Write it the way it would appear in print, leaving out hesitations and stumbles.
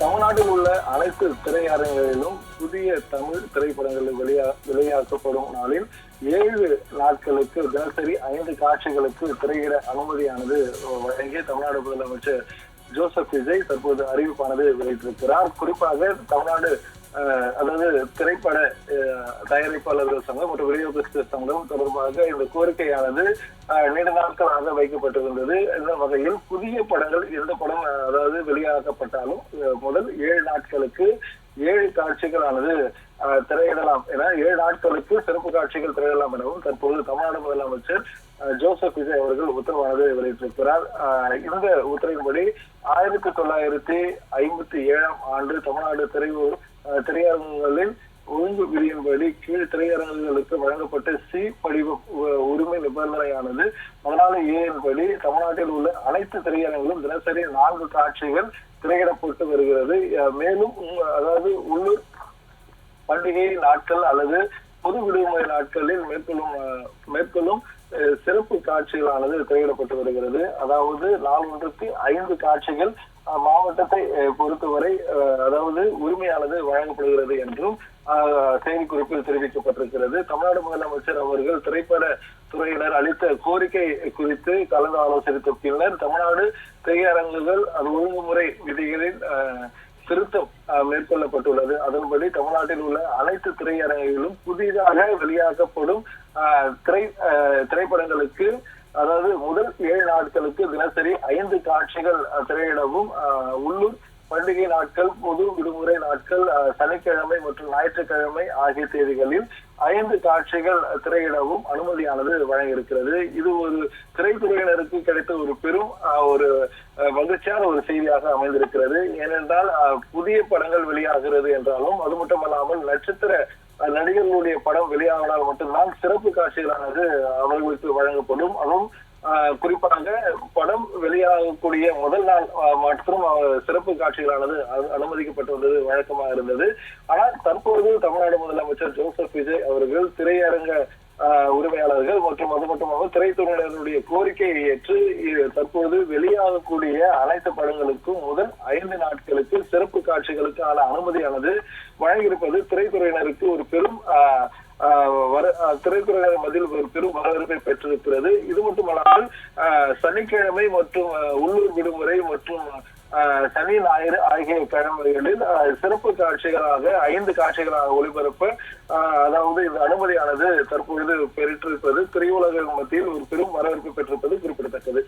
தமிழ்நாட்டில் உள்ள அனைத்து திரையரங்குகளிலும் புதிய தமிழ் திரைப்படங்கள் வெளியாக்கப்படும் நாளில் 7 நாட்களுக்கு தினசரி 5 காட்சிகளுக்கு திரையிட அனுமதியானது வழங்கி தமிழ்நாடு முதலமைச்சர் ஜோசப் விஜய் தற்போது அறிவிப்பானது வெளியிட்டிருக்கிறார். குறிப்பாக தமிழ்நாடு அதாவது திரைப்பட தயாரிப்பாளர்கள் சங்கம் மற்றும் விநியோகஸ்தர் சங்கம் தொடர்பாக இந்த கோரிக்கையானது நீண்ட நாட்களாக வைக்கப்பட்டிருந்தது. இந்த வகையில் புதிய படங்கள் எந்த படம் அதாவது வெளியாக்கப்பட்டாலும் முதல் 7 நாட்களுக்கு 7 காட்சிகளானது திரையிடலாம் என 7 நாட்களுக்கு சிறப்பு காட்சிகள் திரையிடலாம் எனவும் தற்போது தமிழ்நாடு முதலமைச்சர் ஜோசப் விஜய் அவர்கள் உத்தரவானது வெளியிட்டிருக்கிறார். இந்த உத்தரவின்படி 1957 ஆண்டு தமிழ்நாடு திரையரங்குகளில் ஒழுங்கு விதியின்படி கீழ் திரையரங்குகளுக்கு வழங்கப்பட்ட சி படிவ உரிமை நிபந்தனையானது 14A படி தமிழ்நாட்டில் உள்ள அனைத்து திரையரங்குகளும் தினசரி 4 காட்சிகள் திரையிடப்பட்டு வருகிறது. மேலும் அதாவது உள்ளூர் பண்டிகை நாட்கள் அல்லது பொது விடுமுறை நாட்களில் மேற்கொள்ளும் சிறப்பு காட்சிகளானது திரையிடப்பட்டு வருகிறது. அதாவது நாள் ஒன்றுக்கு 5 காட்சிகள் மாவட்டத்தை பொறுத்தவரை அதாவது உரிமையானது வழங்கப்படுகிறது என்றும் செய்திக்குறிப்பில் தெரிவிக்கப்பட்டிருக்கிறது. தமிழ்நாடு முதலமைச்சர் அவர்கள் திரைப்பட துறையினர் அளித்த கோரிக்கை குறித்து கலந்து ஆலோசித்த பின்னர் தமிழ்நாடு திரையரங்குகள் அது ஒழுங்குமுறை விதிகளில் திருத்தம் மேற்கொள்ளப்பட்டுள்ளது. அதன்படி தமிழ்நாட்டில் உள்ள அனைத்து திரையரங்குகளிலும் புதிதாக வெளியாக்கப்படும் திரைப்படங்களுக்கு அதாவது முதல் 7 நாட்களுக்கு தினசரி 5 காட்சிகள் திரையிடவும், உள்ளூர் பண்டிகை நாட்கள், பொது விடுமுறை நாட்கள், சனிக்கிழமை மற்றும் ஞாயிற்றுக்கிழமை ஆகிய தேதிகளில் 5 காட்சிகள் திரையிடவும் அனுமதியானது வழங்கியிருக்கிறது. இது ஒரு திரைத்துறையினருக்கு கிடைத்த ஒரு பெரும் ஒரு மகிழ்ச்சியான ஒரு செய்தியாக அமைந்திருக்கிறது. ஏனென்றால் புதிய படங்கள் வெளியாகிறது என்றாலும் அது மட்டுமல்லாமல் நட்சத்திர நடிகர்களுடைய படம் வெளியாகினால் மட்டும்தான் சிறப்பு காட்சிகளானது அவர்களுக்கு வழங்கப்படும். அதுவும் குறிப்பாக படம் வெளியாகக்கூடிய முதல் நாள் மற்றும் சிறப்பு காட்சிகளானது அனுமதிக்கப்பட்டு வந்தது வழக்கமாக இருந்தது. ஆனால் தற்போது தமிழ்நாடு முதலமைச்சர் ஜோசப் விஜய் அவர்கள் திரையரங்க உரிமையாளர்கள் மற்றும் அது மட்டுமாக திரைத்துறையினருடைய கோரிக்கையை ஏற்று தற்போது வெளியாகக்கூடிய அனைத்து படங்களுக்கும் முதல் 5 நாட்களுக்கு சிறப்பு காட்சிகளுக்கான அனுமதியானது வழங்கியிருப்பது திரைத்துறையினருக்கு ஒரு பெரும் திரைத்துறையினர் மத்தியில் ஒரு பெரும் வரவேற்பை பெற்றிருக்கிறது. இது மட்டுமல்லாமல் சனிக்கிழமை மற்றும் உள்ளூர் விடுமுறை மற்றும் சனி ஞாயிறு ஆகிய கிழமைகளில் சிறப்பு காட்சிகளாக 5 காட்சிகளாக ஒளிபரப்ப அதாவது இந்த அனுமதியானது தற்பொழுது பெற்றிருப்பது திரையுலக மத்தியில் ஒரு பெரும் வரவேற்பு பெற்றிருப்பது குறிப்பிடத்தக்கது.